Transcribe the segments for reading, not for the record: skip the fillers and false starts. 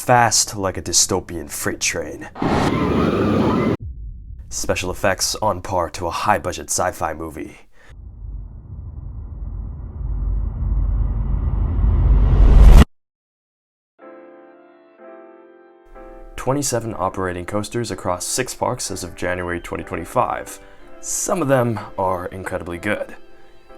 fast like a dystopian freight train. Special effects on par to a high-budget sci-fi movie. "27 operating coasters across 6 parks as of January 2025. Some of them are incredibly good.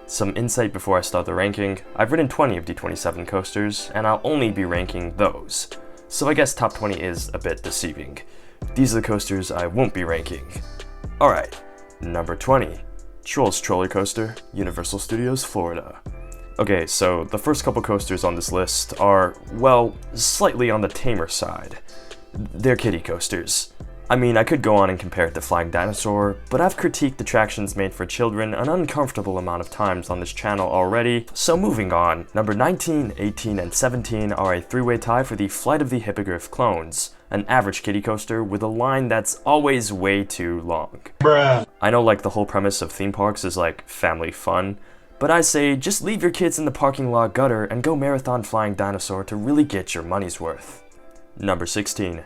Some insight before I start the ranking: I've ridden 20 of the 27 coasters, and I'll only be ranking those. So I guess top 20 is a bit deceiving. These are the coasters I won't be ranking. Alright, number 20. Trolls Troller Coaster, Universal Studios, Florida. Okay, so the first couple coasters on this list are, well, slightly on the tamer side. They're kiddie coasters. I mean, I could go on and compare it to Flying Dinosaur, but I've critiqued attractions made for children an uncomfortable amount of times on this channel already, so moving on. Number 19, 18, and 17 are a 3-way tie for the Flight of the Hippogriff clones, an average kiddie coaster with a line that's always way too long. Bruh. I know like the whole premise of theme parks is like family fun, but I say just leave your kids in the parking lot gutter and go marathon Flying Dinosaur to really get your money's worth. Number 16.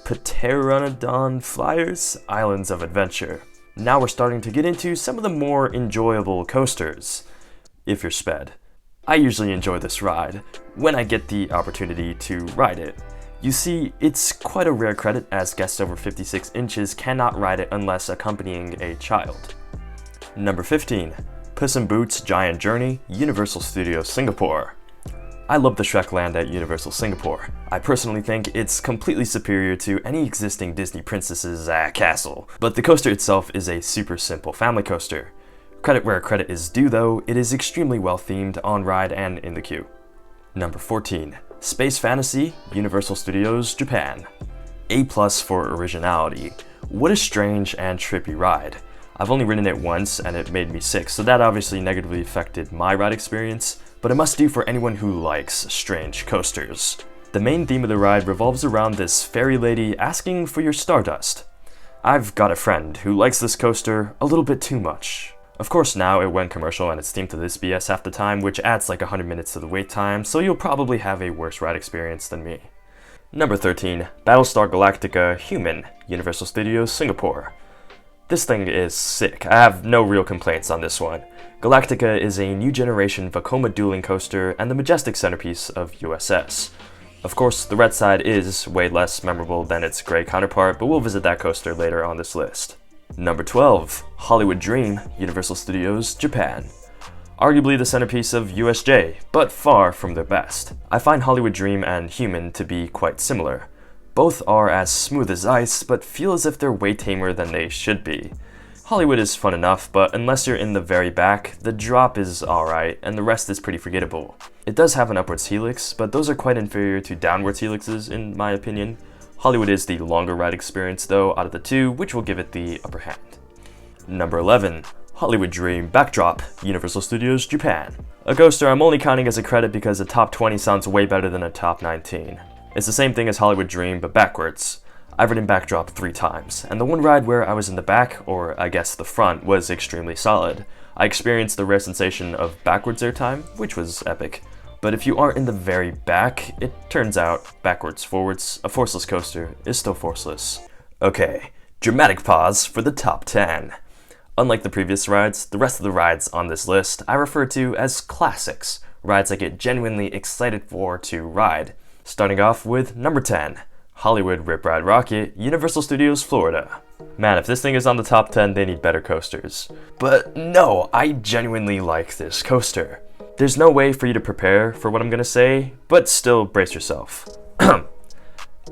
Pteranodon Flyers, Islands of Adventure. Now we're starting to get into some of the more enjoyable coasters, if you're sped. I usually enjoy this ride, when I get the opportunity to ride it. You see, it's quite a rare credit as guests over 56 inches cannot ride it unless accompanying a child. Number 15. Puss in Boots Giant Journey, Universal Studios, Singapore. I love the Shrek land at Universal Singapore. I personally think it's completely superior to any existing Disney princess's castle, but the coaster itself is a super simple family coaster. Credit where credit is due though, it is extremely well themed on ride and in the queue. Number 14. Space Fantasy, Universal Studios, Japan. A+ for originality. What a strange and trippy ride. I've only ridden it once and it made me sick, so that obviously negatively affected my ride experience, but a must do for anyone who likes strange coasters. The main theme of the ride revolves around this fairy lady asking for your stardust. I've got a friend who likes this coaster a little bit too much. Of course now it went commercial and it's themed to this BS half the time, which adds like 100 minutes to the wait time, so you'll probably have a worse ride experience than me. Number 13. Battlestar Galactica Human, Universal Studios, Singapore. This thing is sick. I have no real complaints on this one. Galactica is a new generation Vekoma dueling coaster and the majestic centerpiece of USS. Of course, the red side is way less memorable than its gray counterpart, but we'll visit that coaster later on this list. Number 12. Hollywood Dream, Universal Studios, Japan. Arguably the centerpiece of USJ, but far from their best. I find Hollywood Dream and Human to be quite similar. Both are as smooth as ice, but feel as if they're way tamer than they should be. Hollywood is fun enough, but unless you're in the very back, the drop is alright, and the rest is pretty forgettable. It does have an upwards helix, but those are quite inferior to downwards helixes in my opinion. Hollywood is the longer ride experience though out of the two, which will give it the upper hand. Number 11. Hollywood Dream Backdrop, Universal Studios, Japan. A coaster I'm only counting as a credit because a top 20 sounds way better than a top 19. It's the same thing as Hollywood Dream, but backwards. I've ridden Backdrop 3 times, and the one ride where I was in the back, or I guess the front, was extremely solid. I experienced the rare sensation of backwards airtime, which was epic. But if you aren't in the very back, it turns out, backwards forwards, a forceless coaster is still forceless. Okay, dramatic pause for the top 10. Unlike the previous rides, the rest of the rides on this list I refer to as classics, rides I get genuinely excited for to ride. Starting off with number 10, Hollywood Rip Ride Rocket, Universal Studios, Florida. Man, if this thing is on the top 10, they need better coasters. But no, I genuinely like this coaster. There's no way for you to prepare for what I'm gonna say, but still brace yourself.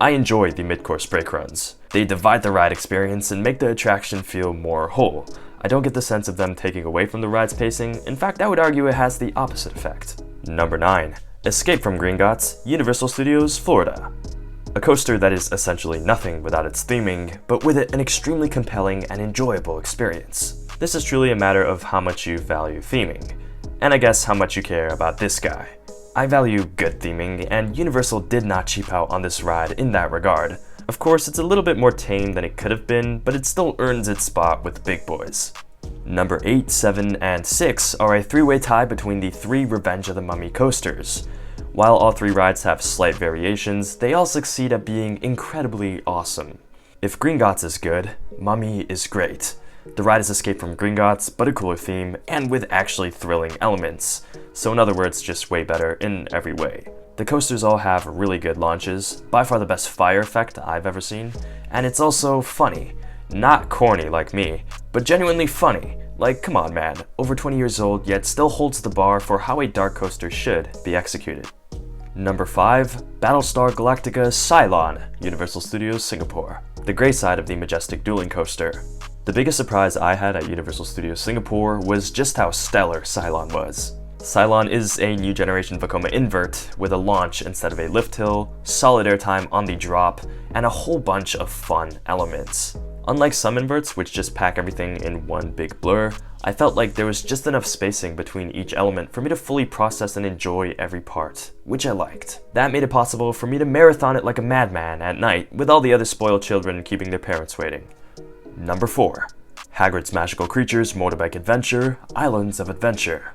I enjoy the mid-course brake runs. They divide the ride experience and make the attraction feel more whole. I don't get the sense of them taking away from the ride's pacing. In fact, I would argue it has the opposite effect. Number 9. Escape from Gringotts, Universal Studios, Florida. A coaster that is essentially nothing without its theming, but with it an extremely compelling and enjoyable experience. This is truly a matter of how much you value theming, and I guess how much you care about this guy. I value good theming, and Universal did not cheap out on this ride in that regard. Of course, it's a little bit more tame than it could have been, but it still earns its spot with the big boys. Number 8, 7, and 6 are a 3-way tie between the 3 Revenge of the Mummy coasters. While all three rides have slight variations, they all succeed at being incredibly awesome. If Gringotts is good, Mummy is great. The ride is Escape from Gringotts, but a cooler theme, and with actually thrilling elements. So in other words, just way better in every way. The coasters all have really good launches, by far the best fire effect I've ever seen, and it's also funny. Not corny like me, but genuinely funny. Like, come on man, over 20 years old, yet still holds the bar for how a dark coaster should be executed. Number 5, Battlestar Galactica Cylon, Universal Studios Singapore. The grey side of the majestic dueling coaster. The biggest surprise I had at Universal Studios Singapore was just how stellar Cylon was. Cylon is a new generation Vekoma invert with a launch instead of a lift hill, solid airtime on the drop, and a whole bunch of fun elements. Unlike some inverts, which just pack everything in one big blur, I felt like there was just enough spacing between each element for me to fully process and enjoy every part, which I liked. That made it possible for me to marathon it like a madman at night, with all the other spoiled children keeping their parents waiting. Number 4, Hagrid's Magical Creatures Motorbike Adventure, Islands of Adventure.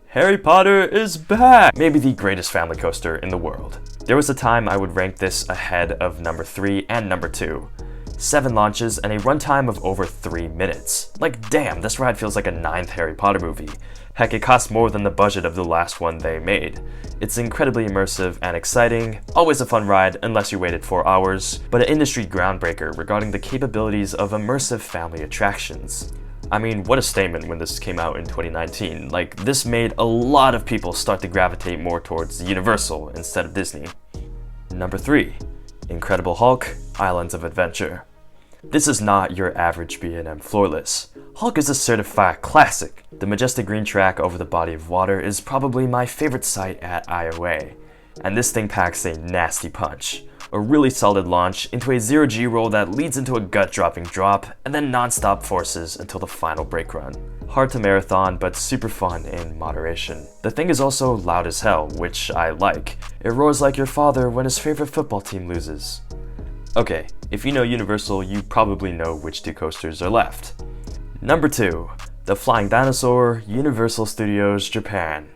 Harry Potter is back! Maybe the greatest family coaster in the world. There was a time I would rank this ahead of number 3 and number 2. 7 launches and a runtime of over 3 minutes. Like damn, this ride feels like a 9th Harry Potter movie. Heck, it costs more than the budget of the last one they made. It's incredibly immersive and exciting, always a fun ride unless you waited 4 hours, but an industry groundbreaker regarding the capabilities of immersive family attractions. I mean, what a statement when this came out in 2019. Like, this made a lot of people start to gravitate more towards Universal instead of Disney. Number 3, Incredible Hulk, Islands of Adventure. This is not your average B&M floorless. Hulk is a certified classic. The majestic green track over the body of water is probably my favorite sight at IOA. And this thing packs a nasty punch. A really solid launch into a 0G roll that leads into a gut-dropping drop, and then non-stop forces until the final brake run. Hard to marathon, but super fun in moderation. The thing is also loud as hell, which I like. It roars like your father when his favorite football team loses. Okay, if you know Universal, you probably know which 2 coasters are left. Number 2, the Flying Dinosaur, Universal Studios Japan.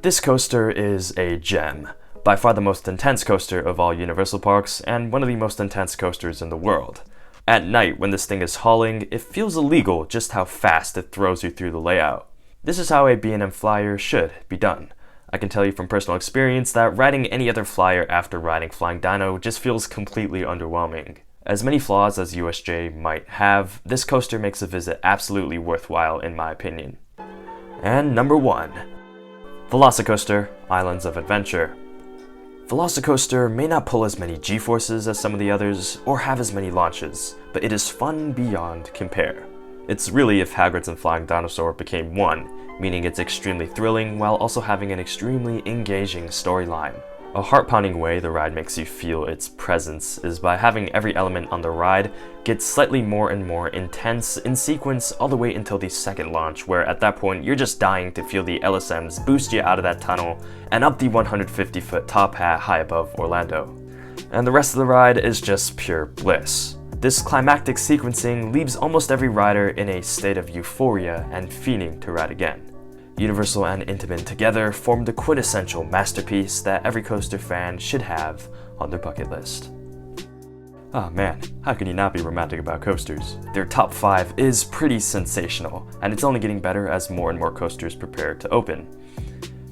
This coaster is a gem. By far the most intense coaster of all Universal parks, and one of the most intense coasters in the world. At night, when this thing is hauling, it feels illegal just how fast it throws you through the layout. This is how a B&M flyer should be done. I can tell you from personal experience that riding any other flyer after riding Flying Dino just feels completely underwhelming. As many flaws as USJ might have, this coaster makes a visit absolutely worthwhile in my opinion. And number 1, Velocicoaster, Islands of Adventure. Velocicoaster may not pull as many G-forces as some of the others, or have as many launches, but it is fun beyond compare. It's really if Hagrid's and Flying Dinosaur became one, meaning it's extremely thrilling while also having an extremely engaging storyline. A heart-pounding way the ride makes you feel its presence is by having every element on the ride get slightly more and more intense in sequence all the way until the second launch, where at that point you're just dying to feel the LSMs boost you out of that tunnel and up the 150-foot top hat high above Orlando. And the rest of the ride is just pure bliss. This climactic sequencing leaves almost every rider in a state of euphoria and fiending to ride again. Universal and Intamin together form the quintessential masterpiece that every coaster fan should have on their bucket list. Oh man, how can you not be romantic about coasters? Their top 5 is pretty sensational, and it's only getting better as more and more coasters prepare to open.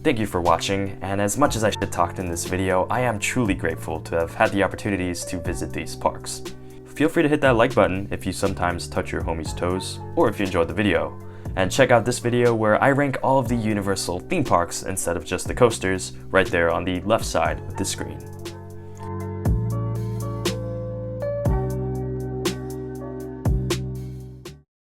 Thank you for watching, and as much as I shit-talked in this video, I am truly grateful to have had the opportunities to visit these parks. Feel free to hit that like button if you sometimes touch your homie's toes, or if you enjoyed the video. And check out this video where I rank all of the Universal theme parks instead of just the coasters, right there on the left side of the screen.